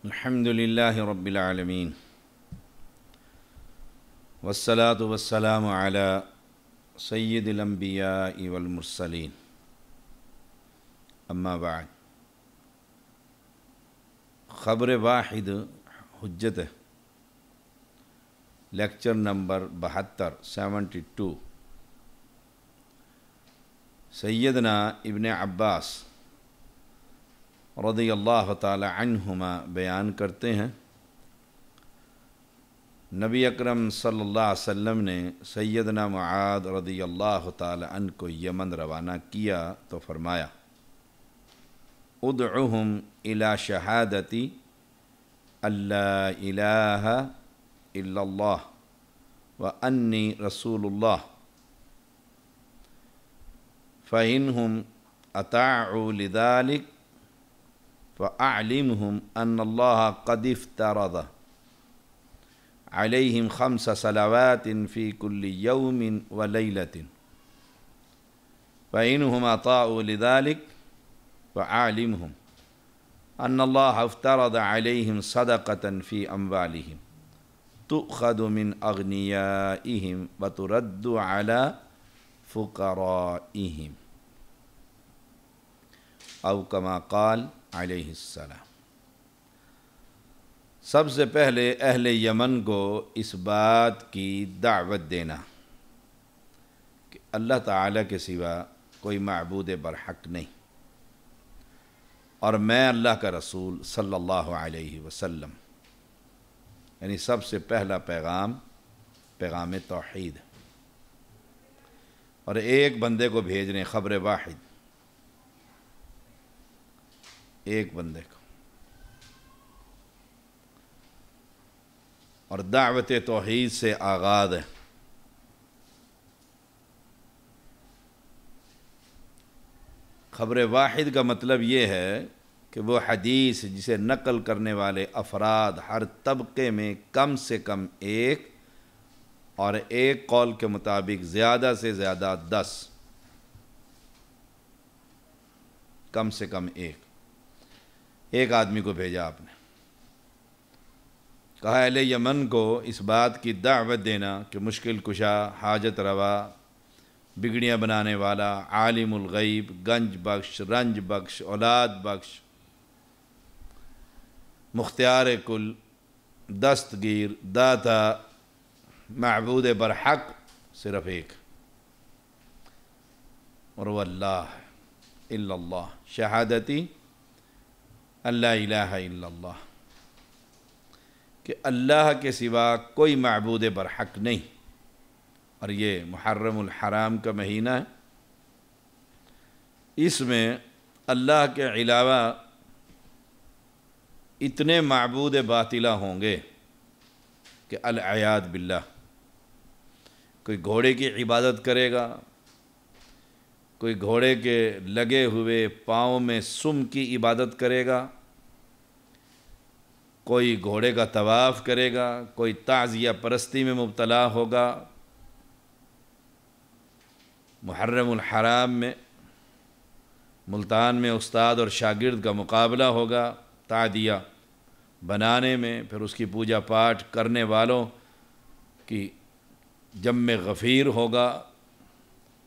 الحمدللہ رب العالمین والصلاة والسلام علی سید الانبیاء والمرسلین اما بعد خبر واحد حجت لیکچر نمبر 72 سیدنا ابن عباس رضی اللہ تعالی عنہما بیان کرتے ہیں، نبی اکرم صلی اللہ علیہ وسلم نے سیدنا معاذ رضی اللہ تعالی عنہ کو یمن روانہ کیا تو فرمایا: ادعوہم الی شہادتی اللہ الہ الا اللہ وانی رسول اللہ فإنہم اطاعوا لذلک فأعلمهم أن الله قد افترض عليهم 5 صلوات في كل يوم وليلة فإنهم أطاعوا لذلك فأعلمهم أن الله افترض عليهم صدقة في أموالهم تؤخذ من أغنيائهم وترد على فقرائهم أو كما قال علیہ السلام۔ سب سے پہلے اہل یمن کو اس بات کی دعوت دینا کہ اللہ تعالیٰ کے سوا کوئی معبود برحق نہیں، اور میں اللہ کا رسول صلی اللہ علیہ وسلم، یعنی سب سے پہلا پیغام توحید، اور ایک بندے کو بھیجنے، خبر واحد، ایک بندے کو، اور دعوت توحید سے آغاز ہے۔ خبر واحد کا مطلب یہ ہے کہ وہ حدیث جسے نقل کرنے والے افراد ہر طبقے میں کم سے کم ایک، اور ایک قول کے مطابق زیادہ سے زیادہ 10، کم سے کم ایک آدمی کو بھیجا آپ نے، کہا اہل یمن کو اس بات کی دعوت دینا کہ مشکل کشا، حاجت روا، بگڑیاں بنانے والا، عالم الغیب، گنج بخش، رنج بخش، اولاد بخش، مختار کل، دستگیر، داتا، معبود برحق صرف ایک، اور وہ اللہ الا اللہ، شہادتی اللہ الہ الا اللہ، کہ اللہ کے سوا کوئی معبود برحق نہیں۔ اور یہ محرم الحرام کا مہینہ ہے، اس میں اللہ کے علاوہ اتنے معبود باطلہ ہوں گے کہ العیاذ باللہ، کوئی گھوڑے کی عبادت کرے گا، کوئی گھوڑے کے لگے ہوئے پاؤں میں سم کی عبادت کرے گا، کوئی گھوڑے کا طواف کرے گا، کوئی تعزیہ پرستی میں مبتلا ہوگا۔ محرم الحرام میں ملتان میں استاد اور شاگرد کا مقابلہ ہوگا تعزیہ بنانے میں، پھر اس کی پوجا پاٹ کرنے والوں کی جم غفیر ہوگا،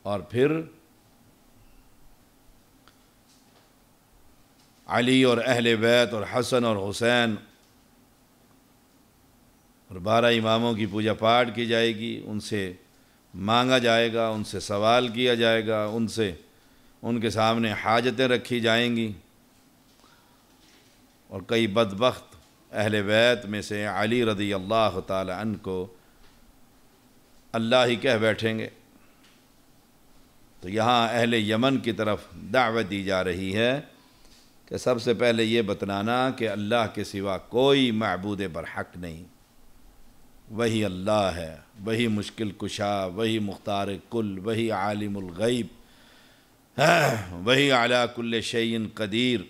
اور پھر علی اور اہل بیت اور حسن اور حسین اور 12 اماموں کی پوجا پاٹ کی جائے گی، ان سے مانگا جائے گا، ان سے سوال کیا جائے گا، ان کے سامنے حاجتیں رکھی جائیں گی، اور کئی بدبخت اہل بیت میں سے علی رضی اللہ تعالی عنہ کو اللہ ہی کہہ بیٹھیں گے۔ تو یہاں اہل یمن کی طرف دعوت دی جا رہی ہے کہ سب سے پہلے یہ بتلانا کہ اللہ کے سوا کوئی معبود برحق نہیں، وہی اللہ ہے، وہی مشکل کشا، وہی مختار کل، وہی عالم الغیب، وہی علی کل شیء قدیر،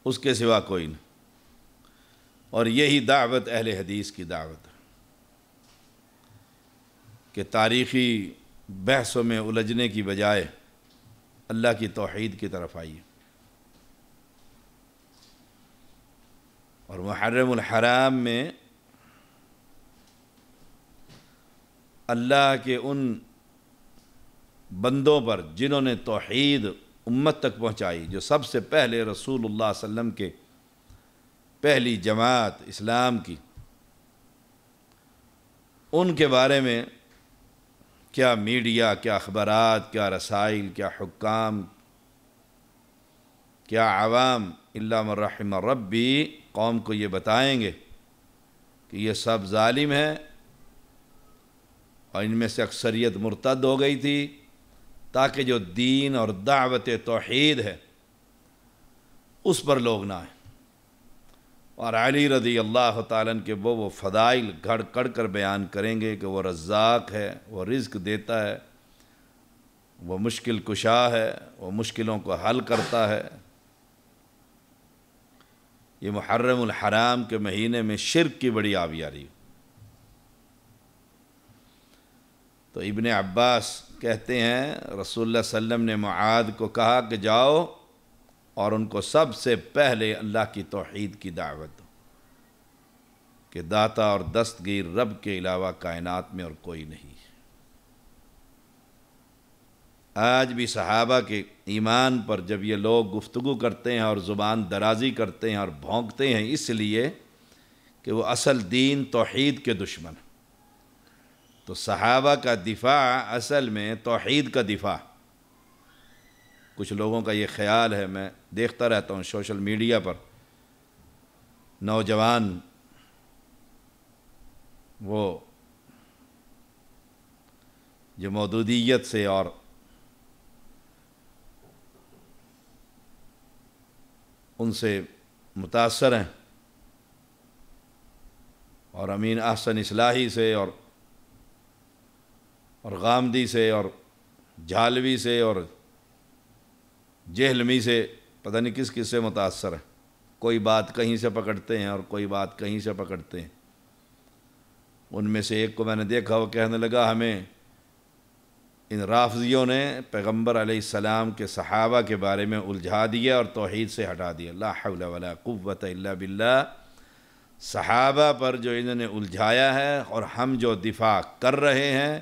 اس کے سوا کوئی نہیں۔ اور یہی دعوت اہل حدیث کی دعوت ہے کہ تاریخی بحثوں میں الجھنے کی بجائے اللہ کی توحید کی طرف آئیے۔ اور محرم الحرام میں اللہ کے ان بندوں پر جنہوں نے توحید امت تک پہنچائی، جو سب سے پہلے رسول اللہ صلی اللہ علیہ وسلم کے پہلی جماعت اسلام کی، ان کے بارے میں کیا میڈیا، کیا اخبارات، کیا رسائل، کیا حکام، کیا عوام الا من رحم ربی قوم کو یہ بتائیں گے کہ یہ سب ظالم ہیں اور ان میں سے اکثریت مرتد ہو گئی تھی، تاکہ جو دین اور دعوت توحید ہے اس پر لوگ نہ آئیں۔ اور علی رضی اللہ تعالیٰ عنہ کے وہ فضائل گھڑ کر کر بیان کریں گے کہ وہ رزاق ہے، وہ رزق دیتا ہے، وہ مشکل کشا ہے، وہ مشکلوں کو حل کرتا ہے۔ یہ محرم الحرام کے مہینے میں شرک کی بڑی آبیاری۔ تو ابن عباس کہتے ہیں رسول اللہ صلی اللہ علیہ وسلم نے معاذ کو کہا کہ جاؤ اور ان کو سب سے پہلے اللہ کی توحید کی دعوت دو کہ داتا اور دستگیر رب کے علاوہ کائنات میں اور کوئی نہیں۔ آج بھی صحابہ کے ایمان پر جب یہ لوگ گفتگو کرتے ہیں اور زبان درازی کرتے ہیں اور بھونکتے ہیں، اس لیے کہ وہ اصل دین توحید کے دشمن ہیں۔ تو صحابہ کا دفاع اصل میں توحید کا دفاع۔ کچھ لوگوں کا یہ خیال ہے، میں دیکھتا رہتا ہوں سوشل میڈیا پر، نوجوان وہ جو مودودیت سے اور ان سے متاثر ہیں، اور امین احسن اصلاحی سے اور غامدی سے اور جھالوی سے اور جہلمی سے، پتہ نہیں کس کس سے متاثر ہیں۔ کوئی بات کہیں سے پکڑتے ہیں اور کوئی بات کہیں سے پکڑتے ہیں۔ ان میں سے ایک کو میں نے دیکھا، وہ کہنے لگا ہمیں ان رافضیوں نے پیغمبر علیہ السلام کے صحابہ کے بارے میں الجھا دیا اور توحید سے ہٹا دیا۔ لا حول ولا قوت الا باللہ۔ صحابہ پر جو انہوں نے الجھایا ہے اور ہم جو دفاع کر رہے ہیں،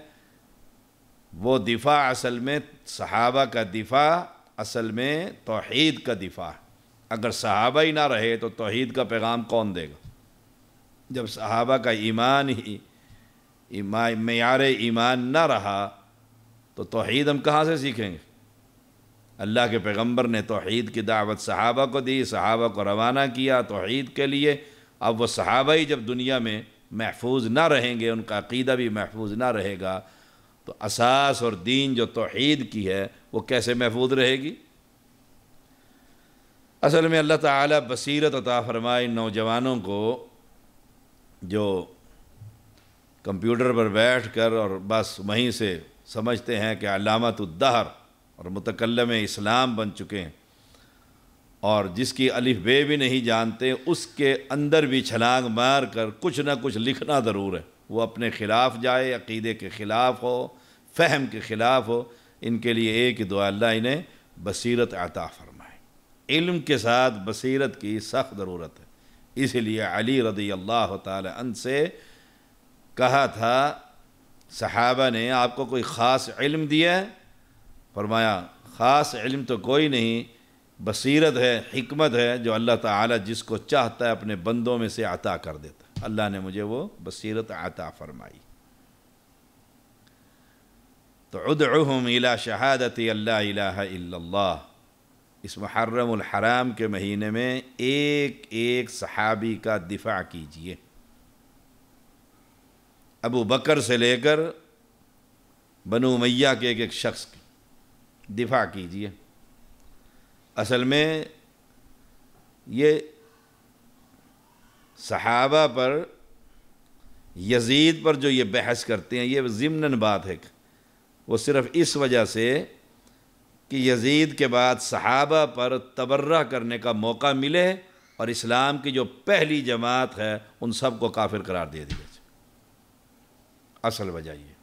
وہ دفاع اصل میں صحابہ کا دفاع اصل میں توحید کا دفاع۔ اگر صحابہ ہی نہ رہے تو توحید کا پیغام کون دے گا؟ جب صحابہ کا ایمان ہی معیار ایمان نہ رہا تو توحید ہم کہاں سے سیکھیں گے؟ اللہ کے پیغمبر نے توحید کی دعوت صحابہ کو دی، صحابہ کو روانہ کیا توحید کے لیے۔ اب وہ صحابہ ہی جب دنیا میں محفوظ نہ رہیں گے، ان کا عقیدہ بھی محفوظ نہ رہے گا، تو اساس اور دین جو توحید کی ہے وہ کیسے محفوظ رہے گی؟ اصل میں اللہ تعالیٰ بصیرت عطا فرمائے نوجوانوں کو جو کمپیوٹر پر بیٹھ کر اور بس وہیں سے سمجھتے ہیں کہ علامت الدہر اور متکلم اسلام بن چکے ہیں، اور جس کی الف بے بھی نہیں جانتے، اس کے اندر بھی چھلانگ مار کر کچھ نہ کچھ لکھنا ضرور ہے۔ وہ اپنے خلاف جائے، عقیدے کے خلاف ہو، فہم کے خلاف ہو، ان کے لیے ایک ہی دعا، اللہ انہیں بصیرت عطا فرمائے۔ علم کے ساتھ بصیرت کی سخت ضرورت ہے۔ اس لیے علی رضی اللہ تعالی عنہ سے کہا تھا صحابہ نے، آپ کو کوئی خاص علم دیا ہے؟ فرمایا خاص علم تو کوئی نہیں، بصیرت ہے، حکمت ہے، جو اللہ تعالی جس کو چاہتا ہے اپنے بندوں میں سے عطا کر دیتا ہے۔ اللہ نے مجھے وہ بصیرت عطا فرمائی۔ تو ادعوہم الی شہادت اللہ الہ الا اللہ۔ اس محرم الحرام کے مہینے میں ایک ایک صحابی کا دفاع کیجئے، ابو بکر سے لے کر بنو امیہ کے ایک ایک شخص کی دفاع کیجئے۔ اصل میں یہ صحابہ پر، یزید پر جو یہ بحث کرتے ہیں، یہ ضمناً بات ہے، وہ صرف اس وجہ سے کہ یزید کے بعد صحابہ پر تبرہ کرنے کا موقع ملے اور اسلام کی جو پہلی جماعت ہے ان سب کو کافر قرار دے دیا۔ اصل وجہ یہ،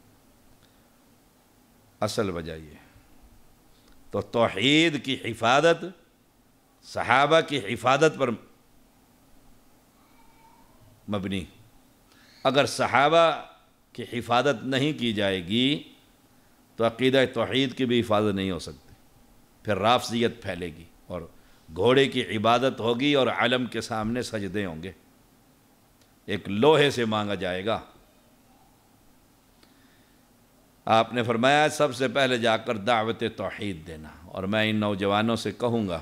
اصل وجہ یہ۔ تو توحید کی حفاظت، صحابہ کی حفاظت پر مبنی۔ اگر صحابہ کی حفاظت نہیں کی جائے گی تو عقیدہ توحید کی بھی حفاظت نہیں ہو سکتی، پھر رافضیت پھیلے گی اور گھوڑے کی عبادت ہوگی اور علم کے سامنے سجدے ہوں گے، ایک لوہے سے مانگا جائے گا۔ آپ نے فرمایا سب سے پہلے جا کر دعوت توحید دینا، اور میں ان نوجوانوں سے کہوں گا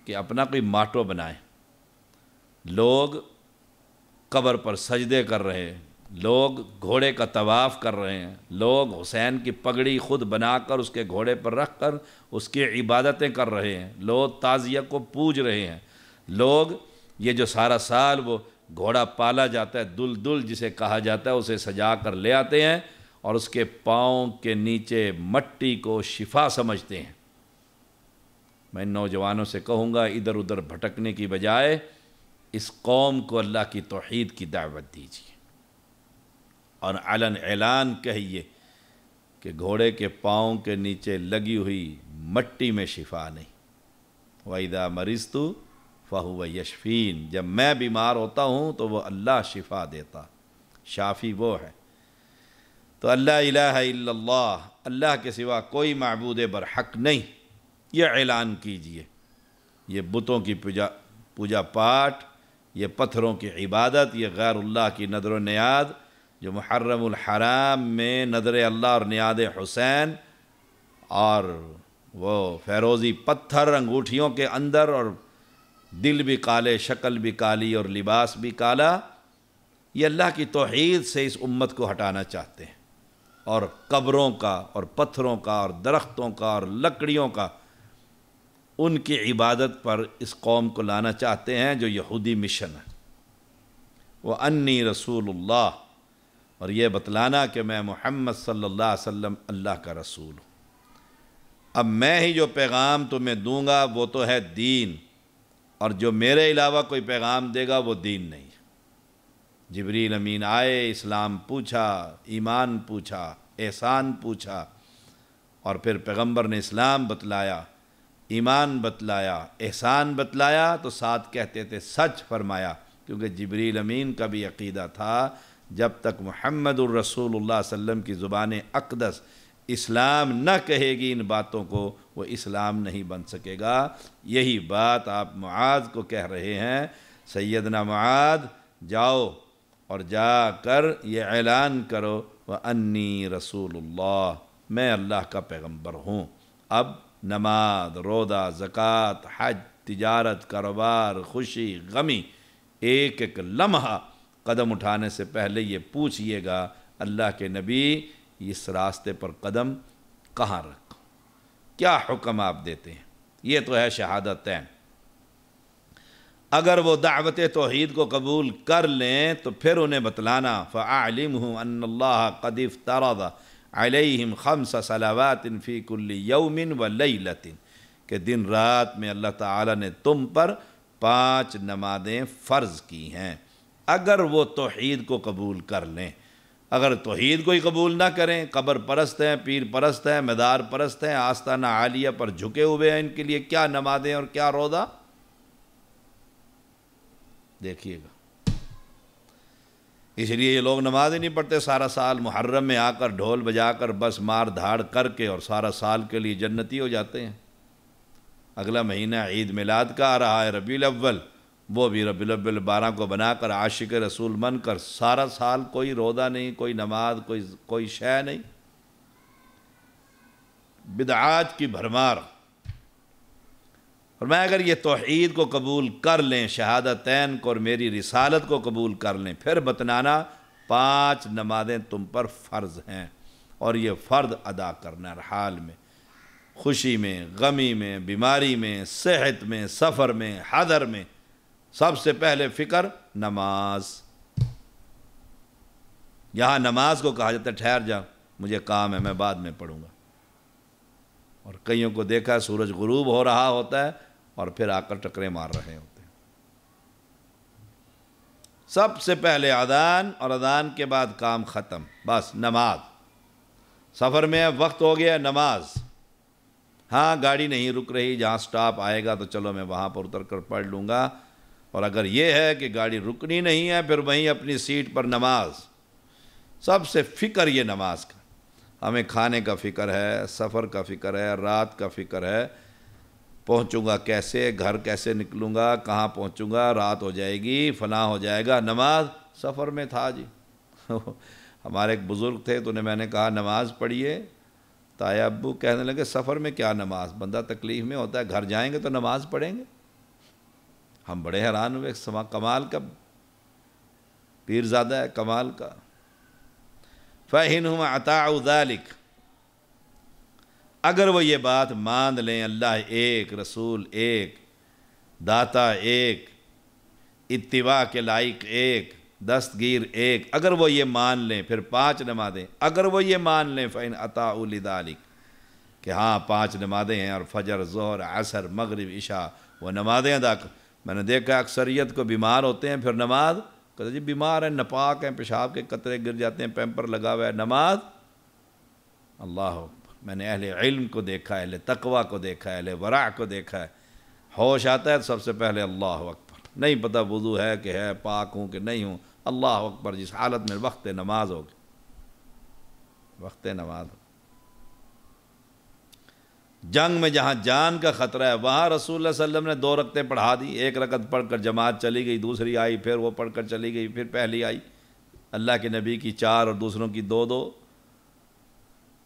کہ اپنا کوئی ماٹو بنائیں۔ لوگ قبر پر سجدے کر رہے ہیں، لوگ گھوڑے کا طواف کر رہے ہیں، لوگ حسین کی پگڑی خود بنا کر اس کے گھوڑے پر رکھ کر اس کی عبادتیں کر رہے ہیں، لوگ تعزیہ کو پوج رہے ہیں، لوگ یہ جو سارا سال وہ گھوڑا پالا جاتا ہے، دل جسے کہا جاتا ہے، اسے سجا کر لے آتے ہیں اور اس کے پاؤں کے نیچے مٹی کو شفا سمجھتے ہیں۔ میں ان نوجوانوں سے کہوں گا ادھر ادھر بھٹکنے کی بجائے اس قوم کو اللہ کی توحید کی دعوت دیجیے اور علن اعلان کہیے کہ گھوڑے کے پاؤں کے نیچے لگی ہوئی مٹی میں شفا نہیں۔ وَإِذَا مَرِضْتُ فَهُوَ يَشْفِينِ، جب میں بیمار ہوتا ہوں تو وہ اللہ شفا دیتا، شافی وہ ہے۔ تو اللہ الہ الا اللہ، اللہ کے سوا کوئی معبود برحق نہیں، یہ اعلان کیجئے۔ یہ بتوں کی پوجا پاٹ، یہ پتھروں کی عبادت، یہ غیر اللہ کی نظر و نیاد، جو محرم الحرام میں نظر اللہ اور نیاد حسین اور وہ فیروزی پتھر انگوٹھیوں کے اندر، اور دل بھی کالے، شکل بھی کالی اور لباس بھی کالا، یہ اللہ کی توحید سے اس امت کو ہٹانا چاہتے ہیں، اور قبروں کا اور پتھروں کا اور درختوں کا اور لکڑیوں کا، ان کی عبادت پر اس قوم کو لانا چاہتے ہیں، جو یہودی مشن ہے۔ وَأَنِّي رَسُولُ اللَّهِ، اور یہ بتلانا کہ میں محمد صلی اللہ علیہ وسلم اللہ کا رسول ہوں۔ اب میں ہی جو پیغام تمہیں دوں گا وہ تو ہے دین، اور جو میرے علاوہ کوئی پیغام دے گا وہ دین نہیں ہے۔ جبریل امین آئے، اسلام پوچھا، ایمان پوچھا، احسان پوچھا، اور پھر پیغمبر نے اسلام بتلایا، ایمان بتلایا، احسان بتلایا، تو ساتھ کہتے تھے سچ فرمایا، کیونکہ جبریل امین کا بھی عقیدہ تھا جب تک محمد الرسول اللہ صلی اللہ علیہ وسلم کی زبان اقدس اسلام نہ کہے گی ان باتوں کو، وہ اسلام نہیں بن سکے گا۔ یہی بات آپ معاذ کو کہہ رہے ہیں، سیدنا معاذ جاؤ اور جا کر یہ اعلان کرو وَأَنِّي رسول اللہ، میں اللہ کا پیغمبر ہوں۔ اب نماز، روزہ، زکوٰۃ، حج، تجارت، کاروبار، خوشی، غمی، ایک ایک لمحہ قدم اٹھانے سے پہلے یہ پوچھئے گا اللہ کے نبی اس راستے پر قدم کہاں رکھو، کیا حکم آپ دیتے ہیں؟ یہ تو ہے شہادتین۔ اگر وہ دعوت توحید کو قبول کر لیں تو پھر انہیں بتلانا فَأَعْلِمْهُمْ أَنَّ اللَّهَ قَدِ افْتَرَضَ عَلَيْهِمْ 5 صلوات فِي كُلِّ يَوْمٍ وَلَيْلَةٍ، کہ دن رات میں اللہ تعالیٰ نے تم پر 5 نمازیں فرض کی ہیں، اگر وہ توحید کو قبول کر لیں۔ اگر توحید کو ہی قبول نہ کریں، قبر پرست ہیں، پیر پرست ہیں، مدار پرست ہیں، آستانہ عالیہ پر جھکے ہوئے ہیں، ان کے لیے کیا نمازیں اور کیا روزہ؟ دیکھیے گا، اس لیے یہ لوگ نماز ہی نہیں پڑھتے سارا سال، محرم میں آ کر ڈھول بجا کر بس مار دھاڑ کر کے اور سارا سال کے لیے جنتی ہو جاتے ہیں۔ اگلا مہینہ عید میلاد کا آ رہا ہے، ربیع الاول، وہ بھی ربیع الاول 12 کو بنا کر عاشق رسول بن کر سارا سال کوئی روزہ نہیں، کوئی نماز، کوئی شے نہیں، بدعات کی بھرمار۔ اور میں اگر یہ توحید کو قبول کر لیں، شہادتین کو اور میری رسالت کو قبول کر لیں، پھر بتنانا 5 نمازیں تم پر فرض ہیں، اور یہ فرض ادا کرنا ہر حال میں، خوشی میں، غمی میں، بیماری میں، صحت میں، سفر میں، حضر میں، سب سے پہلے فکر نماز۔ یہاں نماز کو کہا جاتا ہے ٹھہر جا، مجھے کام ہے، میں بعد میں پڑھوں گا۔ اور کئیوں کو دیکھا سورج غروب ہو رہا ہوتا ہے اور پھر آ کر ٹکرے مار رہے ہوتے ہیں۔ سب سے پہلے اذان، اور اذان کے بعد کام ختم، بس نماز۔ سفر میں وقت ہو گیا، نماز۔ ہاں گاڑی نہیں رک رہی، جہاں سٹاپ آئے گا تو چلو میں وہاں پر اتر کر پڑھ لوں گا، اور اگر یہ ہے کہ گاڑی رکنی نہیں ہے پھر وہیں اپنی سیٹ پر نماز، سب سے فکر یہ نماز کا، ہمیں کھانے کا فکر ہے، سفر کا فکر ہے، رات کا فکر ہے، پہنچوں گا کیسے، گھر کیسے نکلوں گا، کہاں پہنچوں گا، رات ہو جائے گی، فلاں ہو جائے گا۔ نماز سفر میں تھا جی ہمارے ایک بزرگ تھے تو میں نے کہا نماز پڑھیے، تایا ابو کہنے لگے سفر میں کیا نماز، بندہ تکلیف میں ہوتا ہے، گھر جائیں گے تو نماز پڑھیں گے۔ ہم بڑے حیران ہوئے، کمال کا پیر زادہ ہے، کمال کا۔ فَإِنْهُمْ أَطَاعُوا ذَلِكَ، اگر وہ یہ بات مان لیں، اللہ ایک، رسول ایک، داتا ایک، اتباع کے لائق ایک، دستگیر ایک، اگر وہ یہ مان لیں، پھر 5 نمازیں، اگر وہ یہ مان لیں فَإِنْ أَطَاعُوا لِذَلِكَ، کہ ہاں 5 نمازیں ہیں اور فجر، ظہر، عصر، مغرب، عشاء وہ نمازیں ادا کر۔ میں نے دیکھا اکثریت کو بیمار ہوتے ہیں، پھر نماز کہتے جی بیمار ہیں، ناپاک ہیں، پیشاب کے قطرے گر جاتے ہیں، پیمپر لگا ہوا ہے، نماز۔ اللہ اکبر، میں نے اہل علم کو دیکھا ہے، اہل تقوی کو دیکھا ہے، اہل ورع کو دیکھا ہے، ہوش آتا ہے تو سب سے پہلے اللہ اکبر، نہیں پتہ وضو ہے کہ ہے، پاک ہوں کہ نہیں ہوں، اللہ اکبر، جس حالت میں وقت نماز ہوگی، وقت نماز ہوگی۔ جنگ میں جہاں جان کا خطرہ ہے وہاں رسول اللہ صلی اللہ علیہ وسلم نے 2 رکعتیں پڑھا دی، 1 رکعت پڑھ کر جماعت چلی گئی، دوسری آئی، پھر وہ پڑھ کر چلی گئی، پھر پہلی آئی، اللہ کے نبی کی 4 اور دوسروں کی 2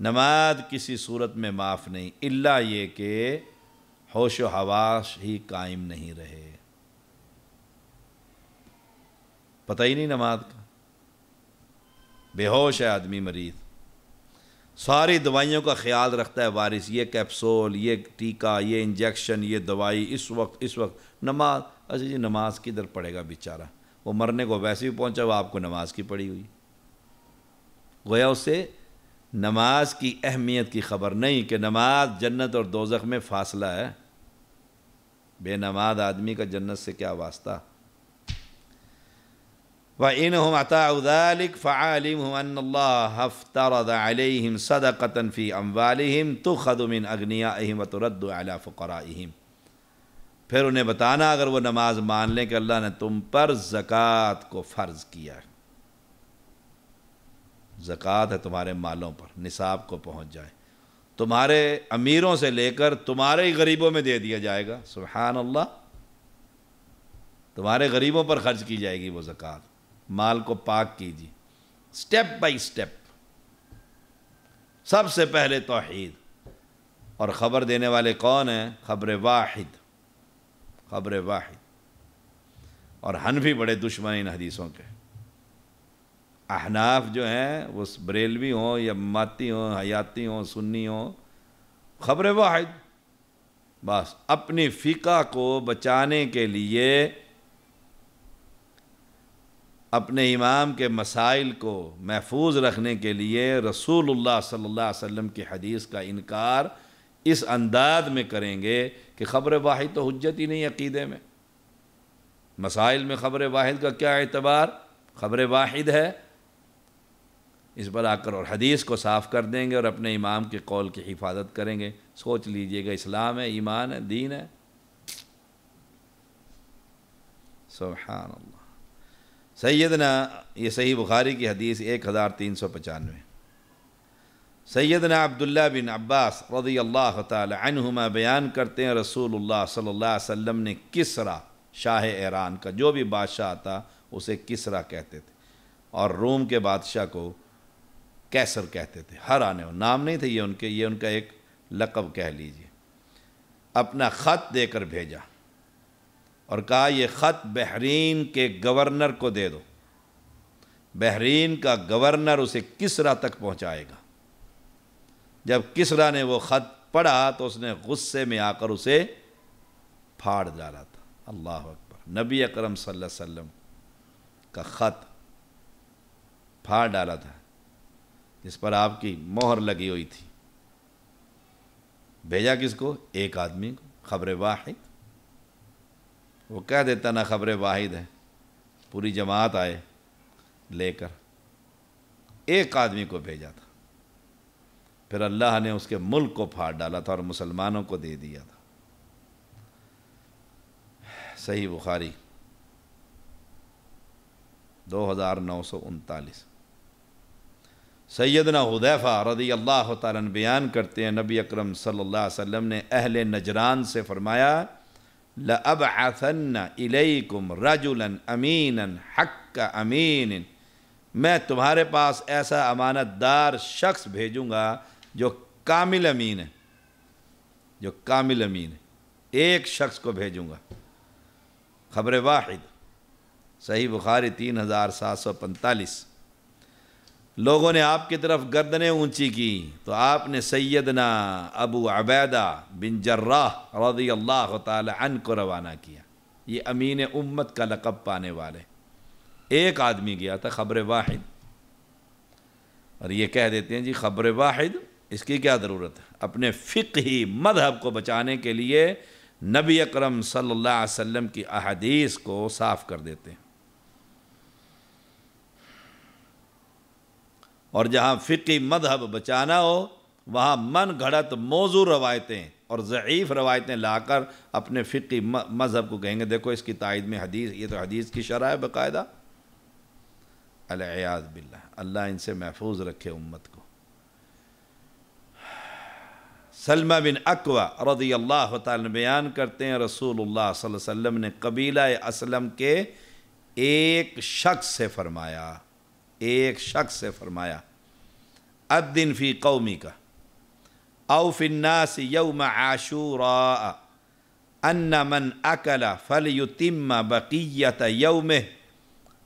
نماز کسی صورت میں معاف نہیں، الا یہ کہ ہوش و حواس ہی قائم نہیں رہے، پتہ ہی نہیں نماز کا، بے ہوش ہے آدمی، مریض، ساری دوائیوں کا خیال رکھتا ہے وارث، یہ کیپسول، یہ ٹیکہ، یہ انجیکشن، یہ دوائی، اس وقت نماز، اچھا جی نماز کدھر پڑھے گا بیچارہ، وہ مرنے کو ویسے ہی پہنچا، وہ آپ کو نماز کی پڑھی ہوئی، گویا اس سے نماز کی اہمیت کی خبر نہیں کہ نماز جنت اور دوزخ میں فاصلہ ہے، بے نماز آدمی کا جنت سے کیا واسطہ۔ وَإِنْهُمْ أَطَاعُوا ذَلِكَ فَعَلِمْهُمْ أَنَّ اللَّهَ افْتَرَضَ عَلَيْهِمْ صَدَقَةً فِي أَمْوَالِهِمْ تُؤْخَذُ مِنْ أَغْنِيَائِهِمْ وَتُرَدُّ عَلَى فُقَرَائِهِمْ، پھر انہیں بتانا اگر وہ نماز مان لیں کہ اللہ نے تم پر زکوٰۃ کو فرض کیا ہے، زکوٰۃ ہے تمہارے مالوں پر، نصاب کو پہنچ جائے، تمہارے امیروں سے لے کر تمہارے ہی غریبوں میں دے دیا جائے گا، سبحان اللہ، تمہارے غریبوں پر خرچ کی جائے گی وہ زکوٰۃ، مال کو پاک کیجیے، سٹیپ بائی سٹیپ، سب سے پہلے توحید، اور خبر دینے والے کون ہیں؟ خبر واحد، خبر واحد، اور حنفی بڑے دشمن ان حدیثوں کے، احناف جو ہیں وہ بریلوی ہوں یا ماتی ہوں، حیاتی ہوں، سنی ہوں، خبر واحد، بس اپنی فقہ کو بچانے کے لیے، اپنے امام کے مسائل کو محفوظ رکھنے کے لیے رسول اللہ صلی اللہ علیہ وسلم کی حدیث کا انکار اس انداز میں کریں گے کہ خبر واحد تو حجت ہی نہیں عقیدے میں، مسائل میں خبر واحد کا کیا اعتبار، خبر واحد ہے، اس پر آ کر اور حدیث کو صاف کر دیں گے اور اپنے امام کے قول کی حفاظت کریں گے، سوچ لیجئے گا اسلام ہے، ایمان ہے، دین ہے، سبحان اللہ۔ سیدنا، یہ صحیح بخاری کی حدیث 1395، سیدنا عبداللہ بن عباس رضی اللہ تعالی عنہما بیان کرتے ہیں رسول اللہ صلی اللہ علیہ وسلم نے کسرا، شاہ ایران کا جو بھی بادشاہ آتا اسے کسرا کہتے تھے، اور روم کے بادشاہ کو کیسر کہتے تھے، ہر آنے ہو، نام نہیں تھے یہ ان کا ایک لقب کہہ لیجئے، اپنا خط دے کر بھیجا اور کہا یہ خط بحرین کے گورنر کو دے دو، بحرین کا گورنر اسے کسرا تک پہنچائے گا۔ جب کسرا نے وہ خط پڑھا تو اس نے غصے میں آ کر اسے پھاڑ ڈالا تھا، اللہ اکبر، نبی اکرم صلی اللہ علیہ وسلم کا خط پھاڑ ڈالا تھا جس پر آپ کی مہر لگی ہوئی تھی، بھیجا کس کو؟ ایک آدمی کو، خبر واحد، وہ کہہ دیتا نا خبر واحد ہے، پوری جماعت آئے لے کر، ایک آدمی کو بھیجا تھا، پھر اللہ نے اس کے ملک کو پھاڑ ڈالا تھا اور مسلمانوں کو دے دیا تھا۔ صحیح بخاری 2939۔ سیدنا حذیفہ رضی اللہ تعالیٰ عنہ بیان کرتے ہیں نبی اکرم صلی اللہ علیہ وسلم نے اہل نجران سے فرمایا لَأَبْعَثَنَّ إِلَيْكُمْ رَجُلًا أَمِينًا حَقَّ أَمِينٍ، میں تمہارے پاس ایسا امانت دار شخص بھیجوں گا جو کامل امین ہے، جو کامل امین ہے، ایک شخص کو بھیجوں گا۔ خبر واحد، صحیح بخاری 3745۔ لوگوں نے آپ کی طرف گردنیں اونچی کی تو آپ نے سیدنا ابو عبیدہ بن جراح رضی اللہ تعالی عنہ کو روانہ کیا۔ یہ امین امت کا لقب پانے والے، ایک آدمی گیا تھا، خبر واحد۔ اور یہ کہہ دیتے ہیں جی خبر واحد، اس کی کیا ضرورت ہے؟ اپنے فقہی مذہب کو بچانے کے لیے نبی اکرم صلی اللہ علیہ وسلم کی احادیث کو صاف کر دیتے ہیں۔ اور جہاں فقہی مذہب بچانا ہو وہاں من گھڑت موضوع روایتیں اور ضعیف روایتیں لا کر اپنے فقہی مذہب کو کہیں گے دیکھو اس کی تائید میں حدیث، یہ تو حدیث کی شرح ہے باقاعدہ۔ العیاذ باللہ، اللہ ان سے محفوظ رکھے امت کو۔ سلمہ بن اکوع رضی اللہ تعالیٰ بیان کرتے ہیں رسول اللہ صلی اللہ علیہ وسلم نے قبیلہ اسلم کے ایک شخص سے فرمایا، الدن فی قومی کا او فی الناس یوم عاشوراء ان من اکل فلیتم بقیت یومہ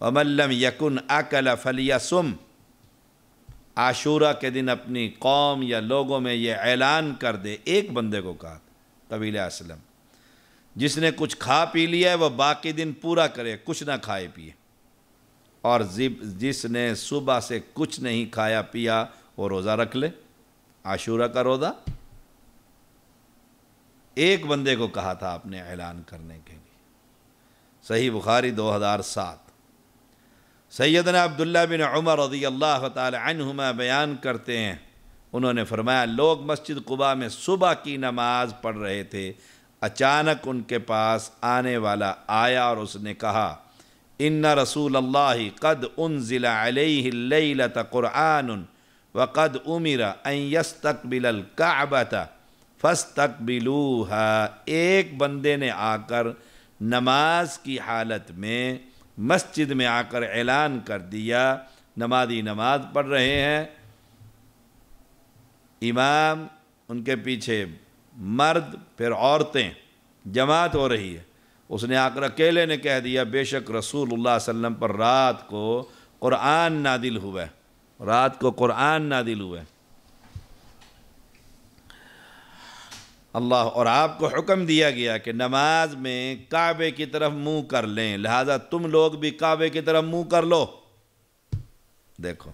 ومن لم یکن اکل فلیصم۔ عاشورہ کے دن اپنی قوم یا لوگوں میں یہ اعلان کر دے، ایک بندے کو کہا قبیلہ اسلم، جس نے کچھ کھا پی لیا ہے وہ باقی دن پورا کرے، کچھ نہ کھائے پیے، اور جس نے صبح سے کچھ نہیں کھایا پیا وہ روزہ رکھ لے، عاشورہ کا روزہ۔ ایک بندے کو کہا تھا آپ نے اعلان کرنے کے لیے۔ صحیح بخاری 2007۔ سیدنا عبداللہ بن عمر رضی اللہ تعالی عنہما بیان کرتے ہیں، انہوں نے فرمایا لوگ مسجد قباء میں صبح کی نماز پڑھ رہے تھے، اچانک ان کے پاس آنے والا آیا اور اس نے کہا ان رسول اللہ قد انزل علیہ اللیلۃ قرآن وقد امر ان یستقبل الکعبۃ فاستقبلوها۔ ایک بندے نے آ کر نماز کی حالت میں مسجد میں آ کر اعلان کر دیا، نمازی نماز پڑھ رہے ہیں، امام ان کے پیچھے مرد پھر عورتیں، جماعت ہو رہی ہے، اس نے آ کر اکیلے نے کہہ دیا بے شک رسول اللہ صلی اللہ علیہ وسلم پر رات کو قرآن نازل ہوا ہے، رات کو قرآن نازل ہوا ہے۔ اللہ، اور آپ کو حکم دیا گیا کہ نماز میں کعبے کی طرف منہ کر لیں، لہذا تم لوگ بھی کعبے کی طرف منہ کر لو۔ دیکھو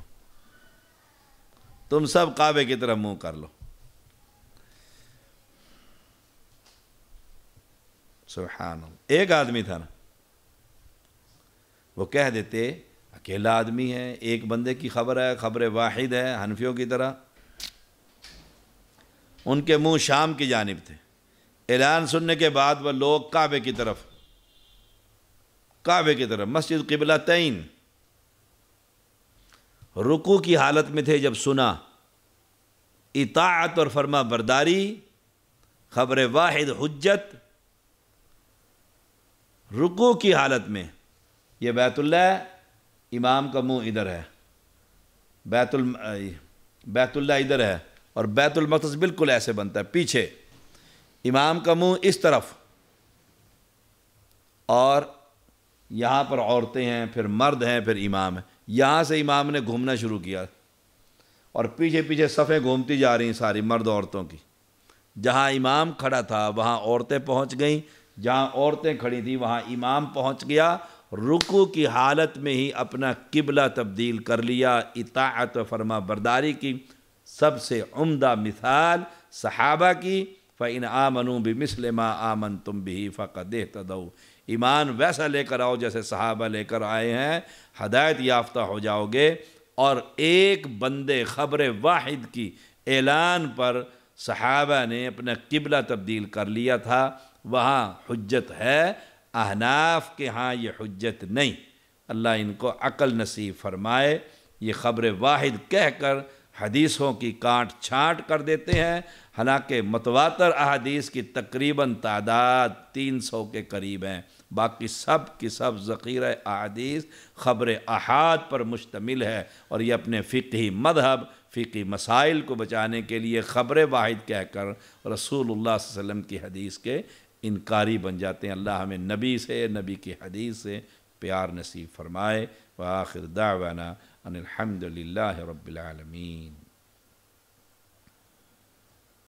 تم سب کعبے کی طرف منہ کر لو۔ سبحان اللہ، ایک آدمی تھا نا، وہ کہہ دیتے اکیلا آدمی ہے، ایک بندے کی خبر ہے، خبر واحد ہے، حنفیوں کی طرح۔ ان کے منہ شام کی جانب تھے، اعلان سننے کے بعد وہ لوگ کعبے کی طرف مسجد قبلتین رکوع کی حالت میں تھے جب سنا اطاعت اور فرما برداری، خبر واحد حجت، رکوع کی حالت میں یہ بیت اللہ، امام کا منہ ادھر ہے، بیت اللہ ادھر ہے اور بیت المقدس بالکل ایسے بنتا ہے پیچھے، امام کا منہ اس طرف، اور یہاں پر عورتیں ہیں، پھر مرد ہیں، پھر امام ہے۔ یہاں سے امام نے گھومنا شروع کیا اور پیچھے پیچھے صفیں گھومتی جا رہی ہیں ساری مرد عورتوں کی۔ جہاں امام کھڑا تھا وہاں عورتیں پہنچ گئیں، جہاں عورتیں کھڑی تھیں وہاں امام پہنچ گیا، رکوع کی حالت میں ہی اپنا قبلہ تبدیل کر لیا۔ اطاعت و فرما برداری کی سب سے عمدہ مثال صحابہ کی، فَإِنْ آمَنُوا بِمِثْلِ مَا آمَنْتُمْ بِهِ فَقَدْ اهْتَدَوْا۔ ایمان ویسا لے کر آؤ جیسے صحابہ لے کر آئے ہیں، ہدایت یافتہ ہو جاؤ گے۔ اور ایک بندے خبر واحد کی اعلان پر صحابہ نے اپنا قبلہ تبدیل کر لیا تھا، وہاں حجت ہے۔ احناف کے ہاں یہ حجت نہیں، اللہ ان کو عقل نصیب فرمائے۔ یہ خبر واحد کہہ کر حدیثوں کی کانٹ چھانٹ کر دیتے ہیں، حالانکہ متواتر احادیث کی تقریباً تعداد 300 کے قریب ہیں، باقی سب کی سب ذخیرہ احادیث خبر احاد پر مشتمل ہے، اور یہ اپنے فقہی مذہب، فقہی مسائل کو بچانے کے لیے خبر واحد کہہ کر رسول اللہ صلی اللہ علیہ وسلم کی حدیث کے انکاری بن جاتے ہیں۔ اللہ ہمیں نبی سے، نبی کی حدیث سے پیار نصیب فرمائے۔ وآخر دعوانا ان الحمد للہ رب العالمین۔